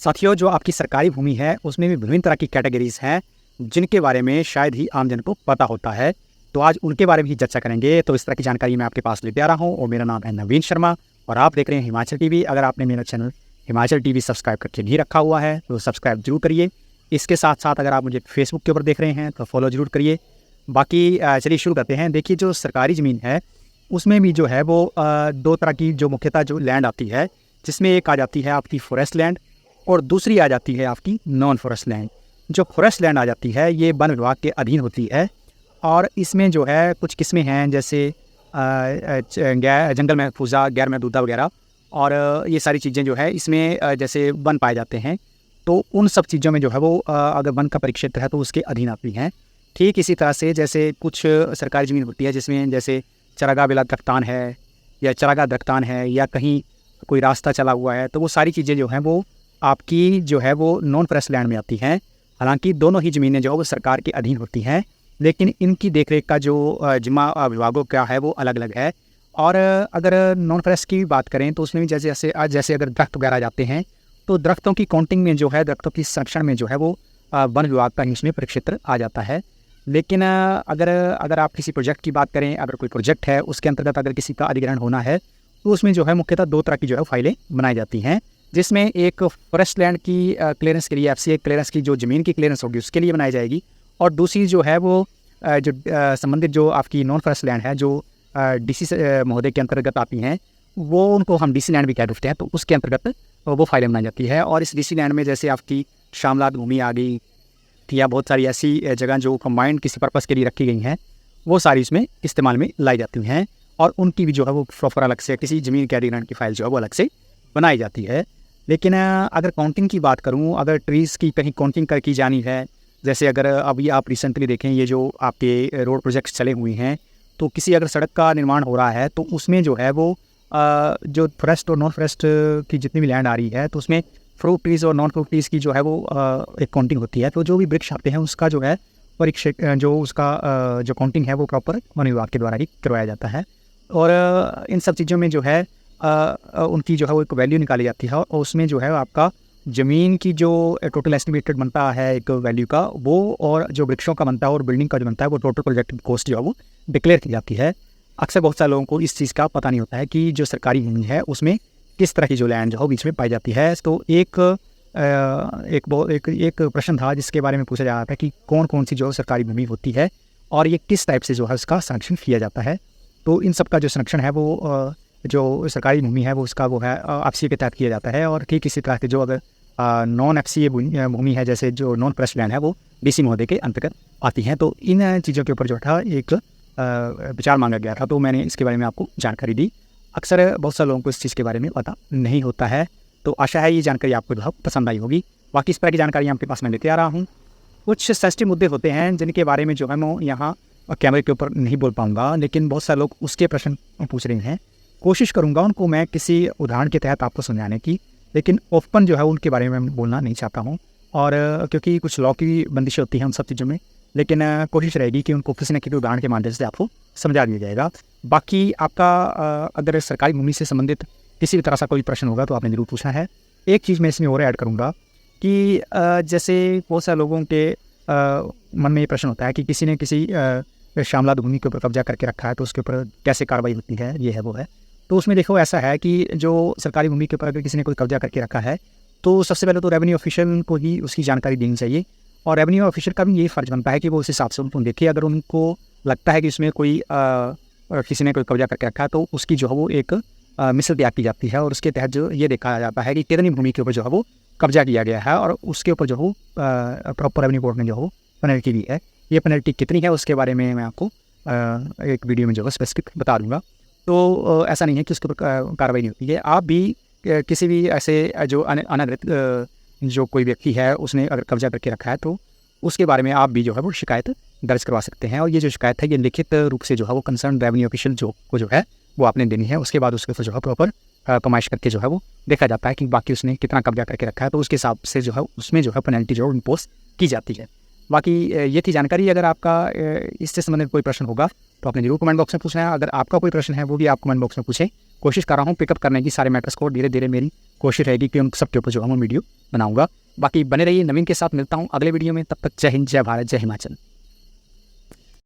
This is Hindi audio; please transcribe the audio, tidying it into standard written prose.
साथियों, जो आपकी सरकारी भूमि है उसमें भी विभिन्न तरह की कैटेगरीज हैं जिनके बारे में शायद ही आम जन को पता होता है। तो आज उनके बारे में ही चर्चा करेंगे। तो इस तरह की जानकारी मैं आपके पास लेते आ रहा हूँ और मेरा नाम है नवीन शर्मा और आप देख रहे हैं हिमाचल टीवी। अगर आपने मेरा चैनल हिमाचल टीवी सब्सक्राइब करके नहीं रखा हुआ है तो सब्सक्राइब जरूर करिए। इसके साथ साथ अगर आप मुझे फेसबुक के ऊपर देख रहे हैं तो फॉलो जरूर करिए। बाकी चलिए शुरू करते हैं। देखिए, जो सरकारी ज़मीन है उसमें भी जो है वो दो तरह की जो मुख्यतः जो लैंड आती है, जिसमें एक आ जाती है आपकी फॉरेस्ट लैंड और दूसरी आ जाती है आपकी नॉन फॉरेस्ट लैंड। जो फॉरेस्ट लैंड आ जाती है ये वन विभाग के अधीन होती है और इसमें जो है कुछ किस्में हैं, जैसे जंगल महफूजा, गैर महदूदा वगैरह, और ये सारी चीज़ें जो है इसमें जैसे वन पाए जाते हैं। तो उन सब चीज़ों में जो है वो अगर वन का परिक्षेत्र है तो उसके अधीन आती हैं। ठीक इसी तरह से जैसे कुछ सरकारी ज़मीन होती है जिसमें जैसे चरागाह बिला दरख्तान है या चरागाह दरख्तान है या कहीं कोई रास्ता चला हुआ है, तो वो सारी चीज़ें जो हैं वो आपकी जो है वो नॉन फॉरेस्ट लैंड में आती हैं। हालांकि दोनों ही ज़मीनें जो है वो सरकार के अधीन होती हैं, लेकिन इनकी देखरेख का जो जिम्मा विभागों का है वो अलग अलग है। और अगर नॉन फॉरेस्ट की बात करें तो उसमें भी जैसे अगर दरख्त वगैरह जाते हैं तो दरख्तों की काउंटिंग में जो है, दरख्तों की संरक्षण में जो है वो वन विभाग का इसमें परिक्षेत्र आ जाता है। लेकिन अगर आप किसी प्रोजेक्ट की बात करें, अगर कोई प्रोजेक्ट है उसके अंतर्गत अगर किसी का अधिग्रहण होना है तो उसमें जो है मुख्यतः दो तरह की जो है फाइलें बनाई जाती हैं, जिसमें एक फॉरेस्ट लैंड की क्लियरेंस के लिए FCA क्लियरेंस की जो ज़मीन की क्लियरेंस होगी उसके लिए बनाई जाएगी, और दूसरी जो है वो जो संबंधित जो आपकी नॉन फॉरेस्ट लैंड है जो DC महोदय के अंतर्गत आती हैं, वो उनको हम DC लैंड भी कह देते हैं, तो उसके अंतर्गत वो फाइलें बनाई जाती है। और इस DC लैंड में जैसे आपकी शामलात भूमि आ गई या बहुत सारी ऐसी जगह जो कंबाइंड किसी पर्पज़ के लिए रखी गई हैं, वो सारी इसमें इस्तेमाल में लाई जाती हैं और उनकी भी जो है वो प्रॉपर अलग से किसी ज़मीन के अधिग्रहण की फ़ाइल जो है वो अलग से बनाई जाती है। लेकिन अगर काउंटिंग की बात करूं, अगर ट्रीज़ की कहीं काउंटिंग की जानी है, जैसे अगर अभी आप रिसेंटली देखें ये जो आपके रोड प्रोजेक्ट्स चले हुए हैं, तो किसी अगर सड़क का निर्माण हो रहा है तो उसमें जो है वो जो फॉरेस्ट और नॉन फॉरेस्ट की जितनी भी लैंड आ रही है तो उसमें फ्रूट ट्रीज़ और नॉन फ्रूट ट्रीज़ की जो है वो एक काउंटिंग होती है। तो जो भी वृक्ष आते हैं उसका जो है जो उसका जो काउंटिंग है वो प्रॉपर वन विभाग के द्वारा ही करवाया जाता है। और इन सब चीज़ों में जो है उनकी जो है वो एक वैल्यू निकाली जाती है और उसमें जो है आपका ज़मीन की जो टोटल एस्टिमेटेड बनता है एक वैल्यू का वो, और जो वृक्षों का बनता है और बिल्डिंग का जो बनता है वो टोटल प्रोजेक्ट कॉस्ट जो है वो डिक्लेयर की जाती है। अक्सर बहुत सारे लोगों को इस चीज़ का पता नहीं होता है कि जो सरकारी भूमि है उसमें किस तरह की जो लैंड जो है बीच में पाई जाती है। तो एक प्रश्न था जिसके बारे में पूछा जा रहा था कि कौन कौन सी जो सरकारी भूमि होती है और ये किस टाइप से जो है उसका संरक्षण किया जाता है। तो इन सब का जो संरक्षण है वो जो सरकारी भूमि है वो उसका वो है FCA के तहत किया जाता है। और ठीक इसी तरह से जो अगर नॉन FCA भूमि है, जैसे जो नॉन फॉरेस्ट लैंड है, वो DC महोदय के अंतर्गत आती हैं। तो इन चीज़ों के ऊपर जो था एक विचार मांगा गया था, तो मैंने इसके बारे में आपको जानकारी दी। अक्सर बहुत सारे लोगों को इस चीज़ के बारे में पता नहीं होता है, तो आशा है ये जानकारी आपको बहुत पसंद आई होगी। बाकी इस तरह की जानकारी आपके पास मैं लेते आ रहा हूँ। कुछ सेंसिटिव मुद्दे होते हैं जिनके बारे में जो है मैं यहाँ कैमरे के ऊपर नहीं बोल पाऊँगा, लेकिन बहुत सारे लोग उसके प्रश्न पूछ रहे हैं। कोशिश करूँगा उनको मैं किसी उदाहरण के तहत आपको समझाने की, लेकिन ओपन जो है उनके बारे में मैं बोलना नहीं चाहता हूँ, और क्योंकि कुछ लॉ की बंदिशें होती हैं उन सब चीज़ों में, लेकिन कोशिश रहेगी कि उनको किसी न किसी उदाहरण के माध्यम से आपको समझा दिया जाएगा। बाकी आपका अगर सरकारी भूमि से संबंधित किसी भी तरह सा कोई प्रश्न होगा तो आपने ज़रूर पूछना है। एक चीज़ मैं इसमें और ऐड करूँगा कि जैसे बहुत सारे लोगों के मन में ये प्रश्न होता है कि किसी ने किसी शामलात भूमि के ऊपर कब्जा करके रखा है तो उसके ऊपर कैसे कार्रवाई होती है, ये है वो है। तो उसमें देखो ऐसा है कि जो सरकारी भूमि के ऊपर अगर किसी ने कोई कब्जा करके रखा है तो सबसे पहले तो रेवेन्यू ऑफिशियल को ही उसकी जानकारी देनी चाहिए, और रेवेन्यू ऑफिशियल का भी यही फ़र्ज़ बनता है कि वो उस हिसाब से उनको देखे। अगर उनको लगता है कि इसमें कोई किसी ने कोई कब्जा करके रखा है तो उसकी जो है वो एक मिसल तैयार की जाती है और उसके तहत जो ये देखा जाता है कि कितनी भूमि के ऊपर जो है वो कब्जा किया गया है, और उसके ऊपर जो हो प्रॉपर रेवेन्यू कोर्ट ने जो हो पेनल्टी दी है। ये पेनल्टी कितनी है उसके बारे में मैं आपको एक वीडियो में जो है स्पेसिफिक बता दूँगा। तो ऐसा नहीं है कि उसके ऊपर कार्रवाई नहीं होती है। आप भी किसी भी ऐसे जो अनधिकृत जो कोई व्यक्ति है उसने अगर कब्जा करके रखा है तो उसके बारे में आप भी जो है वो शिकायत दर्ज करवा सकते हैं, और ये जो शिकायत है ये लिखित रूप से जो है वो कंसर्न रेवेन्यू ऑफिशियल जो है वो आपने देनी है। उसके बाद उसके ऊपर जो है प्रॉपर कमाइश करके जो है वो देखा जाता है कि बाकी उसने कितना कब्जा करके रखा है, तो उसके हिसाब से जो है उसमें जो है पेनल्टी जो है इम्पोज की जाती है। बाकी ये थी जानकारी। अगर आपका इससे संबंधित कोई प्रश्न होगा तो आपने जरूर कमेंट बॉक्स में पूछना है। अगर आपका कोई प्रश्न है वो भी आप कमेंट बॉक्स में पूछें। कोशिश कर रहा हूँ पिकअप करने की सारे मैटर्स को, धीरे धीरे मेरी कोशिश रहेगी कि उन सब के ऊपर जो हम वीडियो बनाऊँगा। बाकी बने रहिए, नवीन के साथ मिलता हूँ अगले वीडियो में। तब तक जय हिंद, जय भारत, जय हिमाचल।